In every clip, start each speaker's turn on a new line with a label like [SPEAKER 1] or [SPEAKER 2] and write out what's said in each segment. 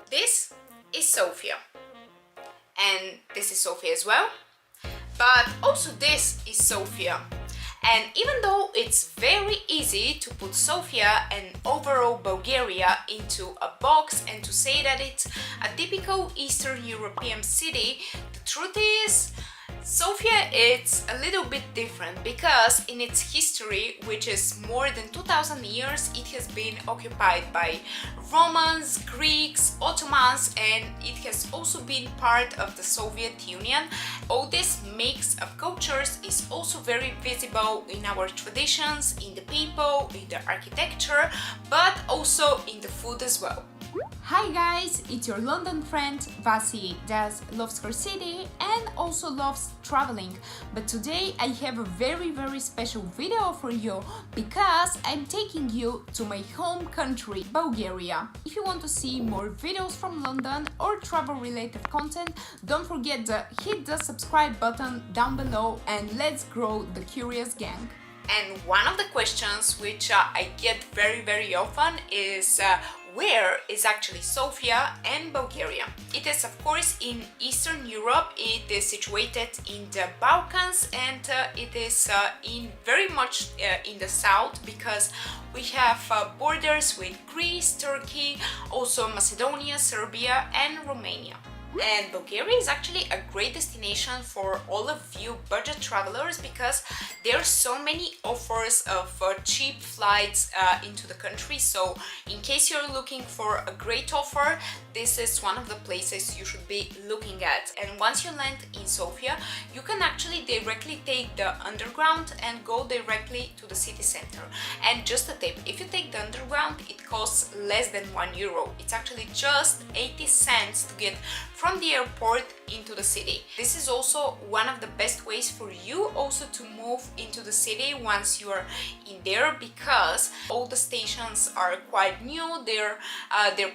[SPEAKER 1] This is Sofia, and this is Sofia as well, but also this is Sofia. And even though it's very easy to put Sofia and overall Bulgaria into a box and to say that it's a typical Eastern European city, the truth is Sofia is a little bit different because in its history, which is more than 2000 years, it has been occupied by Romans, Greeks, Ottomans, and it has also been part of the Soviet Union. All this mix of cultures is also very visible in our traditions, in the people, in the architecture, but also in the food as well.
[SPEAKER 2] Hi guys, it's your London friend Vasi that loves her city and also loves traveling. But today I have a very special video for you because I'm taking you to my home country, Bulgaria. If you want to see more videos from London or travel related content, don't forget to hit the subscribe button down below and let's grow the curious gang.
[SPEAKER 1] And one of the questions which I get very often is where is actually Sofia and Bulgaria? It is of course in Eastern Europe. It is situated in the Balkans and it is in very much in the south because we have borders with Greece, Turkey, also Macedonia, Serbia and Romania. And Bulgaria is actually a great destination for all of you budget travelers because there are so many offers of cheap flights into the country. So in case you're looking for a great offer, this is one of the places you should be looking at. And once you land in Sofia, you can actually directly take the underground and go directly to the city center. And just a tip, if you take the underground, it costs less than €1. It's actually just 80 cents to get from the airport into the city. This is also one of the best ways for you also to move into the city once you are in there because all the stations are quite new, they're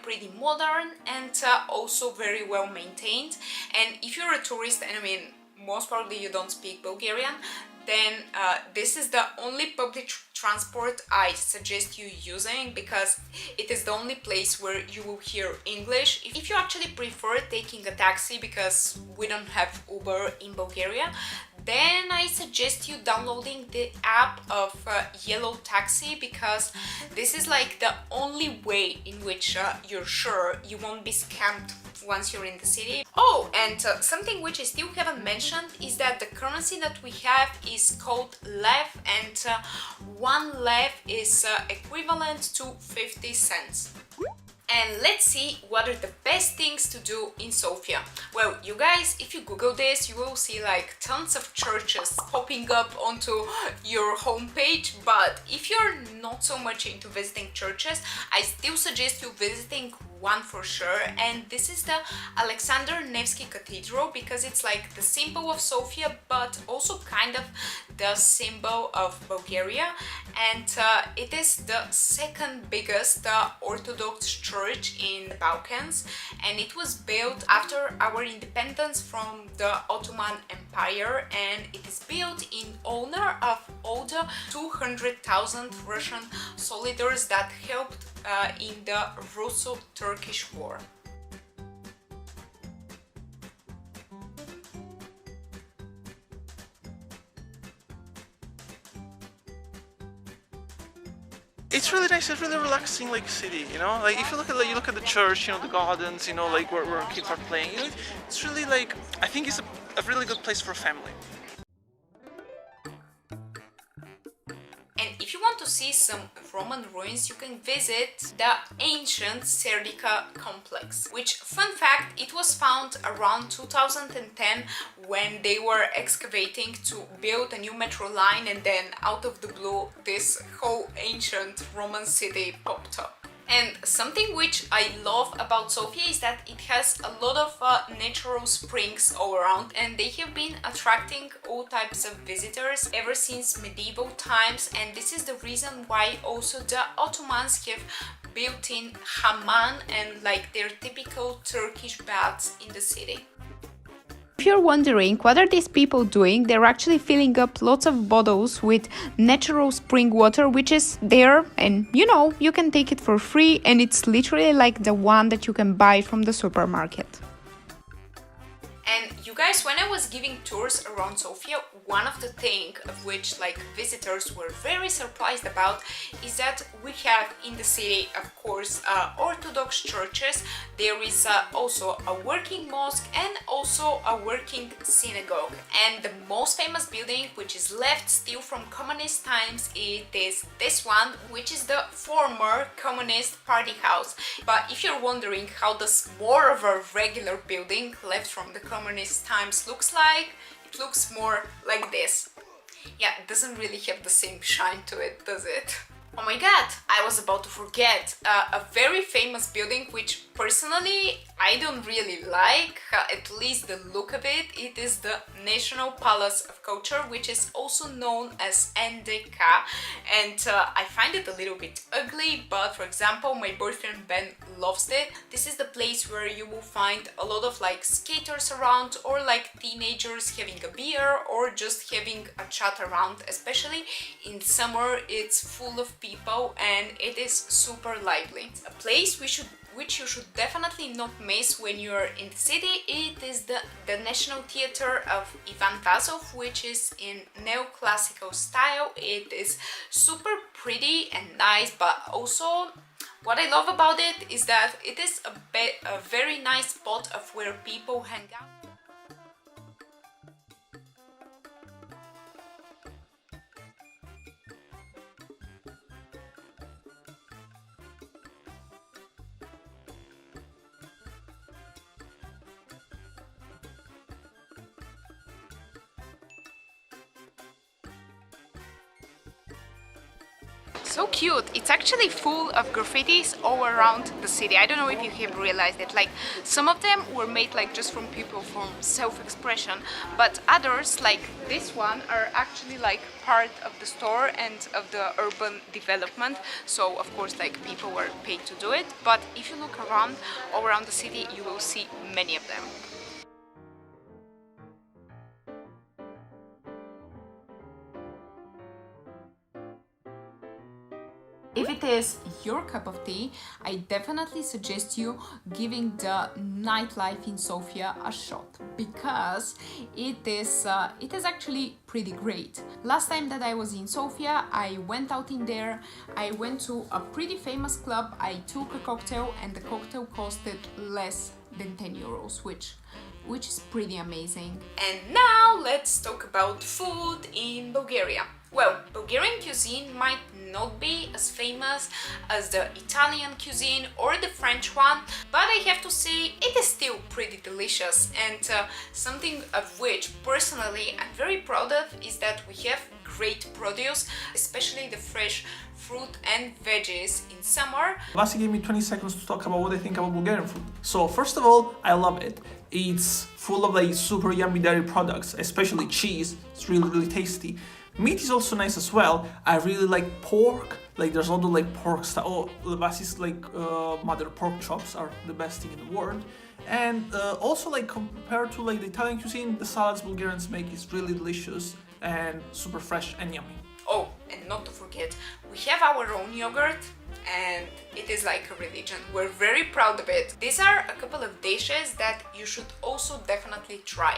[SPEAKER 1] pretty modern and also very well maintained. And if you're a tourist, and I mean most probably you don't speak Bulgarian, then this is the only public transport I suggest you using because it is the only place where you will hear English. If you actually prefer taking a taxi because we don't have Uber in Bulgaria, then I suggest you downloading the app of Yellow Taxi because this is like the only way in which you're sure you won't be scammed once you're in the city. Oh, and something which I still haven't mentioned is that the currency that we have is called lev, and 1 lev is equivalent to 50 cents. And let's see what are the best things to do in Sofia. Well, you guys, if you Google this, you will see like tons of churches popping up onto your homepage. But if you're not so much into visiting churches, I still suggest you visiting one for sure, and this is the Alexander Nevsky Cathedral because it's like the symbol of Sofia but also kind of the symbol of Bulgaria, and it is the second biggest Orthodox church in the Balkans, and it was built after our independence from the Ottoman Empire, and it is built in honor of all the 200,000 Russian soldiers that helped in the Russo-Turkish War.
[SPEAKER 3] It's really nice. It's really relaxing, like city. You know, like if you look at the church, you know, the gardens, you know, like where kids are playing. You know, it's really like I think it's a really good place for a family.
[SPEAKER 1] And if you want to see some Roman ruins, you can visit the ancient Serdica complex, which, fun fact, it was found around 2010 when they were excavating to build a new metro line, and then out of the blue this whole ancient Roman city popped up. And something which I love about Sofia is that it has a lot of natural springs all around, and they have been attracting all types of visitors ever since medieval times, and this is the reason why also the Ottomans have built in hamam and like their typical Turkish baths in the city.
[SPEAKER 2] If you're wondering what are these people doing, they're actually filling up lots of bottles with natural spring water, which is there, and you can take it for free, and it's literally like the one that you can buy from the supermarket.
[SPEAKER 1] And you guys, when I was giving tours around Sofia, one of the things of which visitors were very surprised about is that we have in the city, of course, Orthodox churches. There is also a working mosque and also a working synagogue. And the most famous building which is left still from communist times, it is this one, which is the former communist party house. But if you're wondering how does more of a regular building left from the communist times looks like, it looks more like this. Yeah, it doesn't really have the same shine to it, does it? Oh my god, I was about to forget a very famous building which personally I don't really like, at least the look of it. It is the National Palace of Culture, which is also known as NDK, and I find it a little bit ugly, but for example my boyfriend Ben loves it. This is the place where you will find a lot of skaters around, or teenagers having a beer or just having a chat around. Especially in summer it's full of people and it is super lively. A place which you should definitely not miss when you're in the city, it is the National Theatre of Ivan Vazov, which is in neoclassical style. It is super pretty and nice, but also what I love about it is that it is a very nice spot of where people hang out. So cute. It's actually full of graffitis all around the city. I don't know if you have realized it. Some of them were made just from people from self-expression, but others like this one are actually part of the store and of the urban development. So of course people were paid to do it, but if you look around all around the city you will see many of them.
[SPEAKER 2] If it is your cup of tea, I definitely suggest you giving the nightlife in Sofia a shot, because it is actually pretty great. Last time that I was in Sofia, I went out in there, I went to a pretty famous club, I took a cocktail and the cocktail costed less than 10 euros, which is pretty amazing.
[SPEAKER 1] And now let's talk about food in Bulgaria. Well, Bulgarian cuisine might not be as famous as the Italian cuisine or the French one, but I have to say it is still pretty delicious, and something of which personally I'm very proud of is that we have great produce, especially the fresh fruit and veggies in summer.
[SPEAKER 3] Vasi gave me 20 seconds to talk about what I think about Bulgarian food. So first of all, I love it. It's full of super yummy dairy products, especially cheese. It's really tasty. Meat is also nice as well. I really like pork. There's a lot of pork stuff. Oh, Vasi's mother pork chops are the best thing in the world. And also compared to the Italian cuisine, the salads Bulgarians make is really delicious and super fresh and yummy.
[SPEAKER 1] Oh, and not to forget, we have our own yogurt, and it is like a religion. We're very proud of it. These are a couple of dishes that you should also definitely try.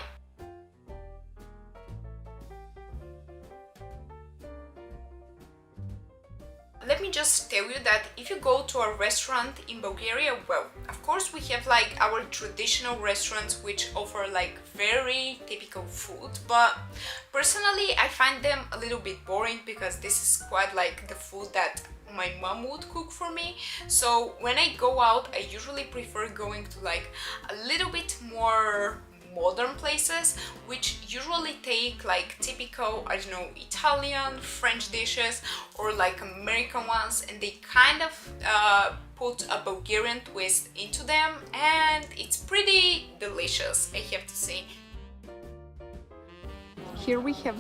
[SPEAKER 1] Let me just tell you that if you go to a restaurant in Bulgaria, well, of course we have our traditional restaurants which offer very typical food, but personally I find them a little bit boring, because this is quite the food that my mom would cook for me. So when I go out, I usually prefer going to a little bit more modern places, which usually take typical, I don't know, Italian, French dishes or American ones, and they kind of put a Bulgarian twist into them, and it's pretty delicious, I have to say.
[SPEAKER 2] Here we have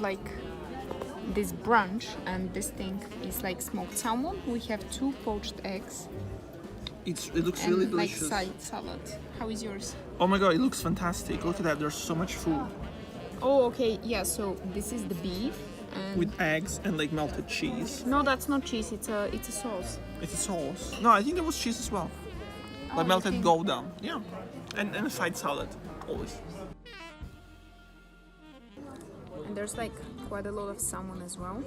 [SPEAKER 2] this brunch, and this thing is smoked salmon. We have 2 poached eggs,
[SPEAKER 3] It looks
[SPEAKER 2] and
[SPEAKER 3] really
[SPEAKER 2] like
[SPEAKER 3] delicious.
[SPEAKER 2] side salad. How is yours?
[SPEAKER 3] Oh my god, it looks fantastic. Look at that, there's so much food.
[SPEAKER 2] Oh, okay, yeah, so this is the beef. And
[SPEAKER 3] With eggs and like melted cheese.
[SPEAKER 2] no, that's not cheese, it's a sauce.
[SPEAKER 3] It's a sauce. No, I think there was cheese as well. Like
[SPEAKER 2] Oh,
[SPEAKER 3] melted
[SPEAKER 2] okay.
[SPEAKER 3] Gouda. Yeah. And a side salad, always.
[SPEAKER 2] And there's like quite a lot of salmon as well.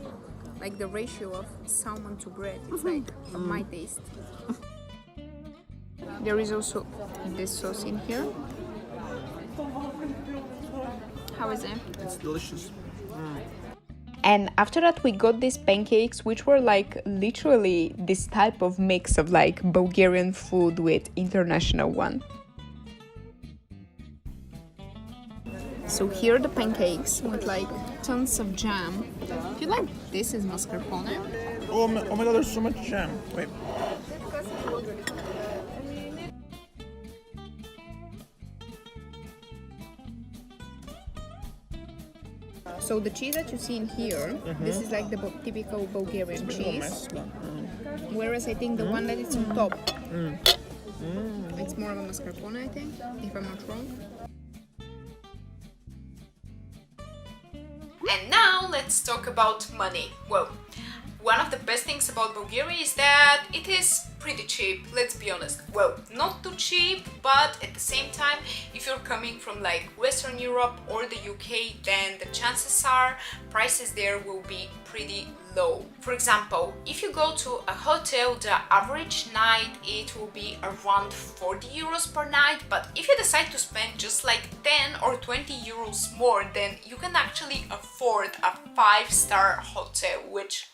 [SPEAKER 2] Like the ratio of salmon to bread, it's like of my taste. There is also this sauce in here. How is it?
[SPEAKER 3] It's delicious.
[SPEAKER 1] And after that we got these pancakes, which were like literally this type of mix of like Bulgarian food with international one.
[SPEAKER 2] So here are the pancakes with like tons of jam. I feel like this is mascarpone.
[SPEAKER 3] Oh my god, there's so much jam. Wait.
[SPEAKER 2] So the cheese that you see in here, this is like the typical Bulgarian cheese. Whereas I think the one that is on top, it's more of a mascarpone, I think, if I'm not wrong.
[SPEAKER 1] And now let's talk about money. Well, one of the best things about Bulgaria is that it is pretty cheap, let's be honest. Well, not too cheap, but at the same time, if you're coming from like Western Europe or the UK, then the chances are prices there will be pretty low. For example, if you go to a hotel, the average night it will be around 40 euros per night, but if you decide to spend just like 10 or 20 euros more, then you can actually afford a 5-star hotel, which,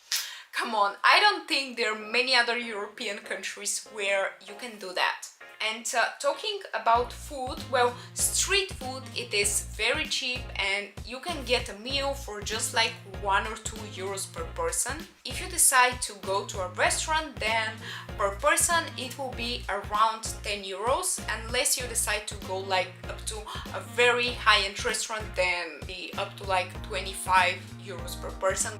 [SPEAKER 1] come on, I don't think there are many other European countries where you can do that. And talking about food, well, street food, it is very cheap and you can get a meal for just like 1 or 2 euros per person. If you decide to go to a restaurant, then per person it will be around 10 euros. Unless you decide to go like up to a very high-end restaurant, then be up to like 25 euros per person.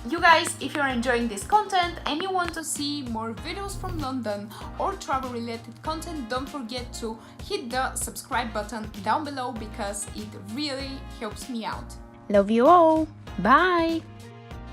[SPEAKER 2] You guys, if you're enjoying this content and you want to see more videos from London or travel related content, don't forget to hit the subscribe button down below because it really helps me out.
[SPEAKER 1] Love you all. Bye.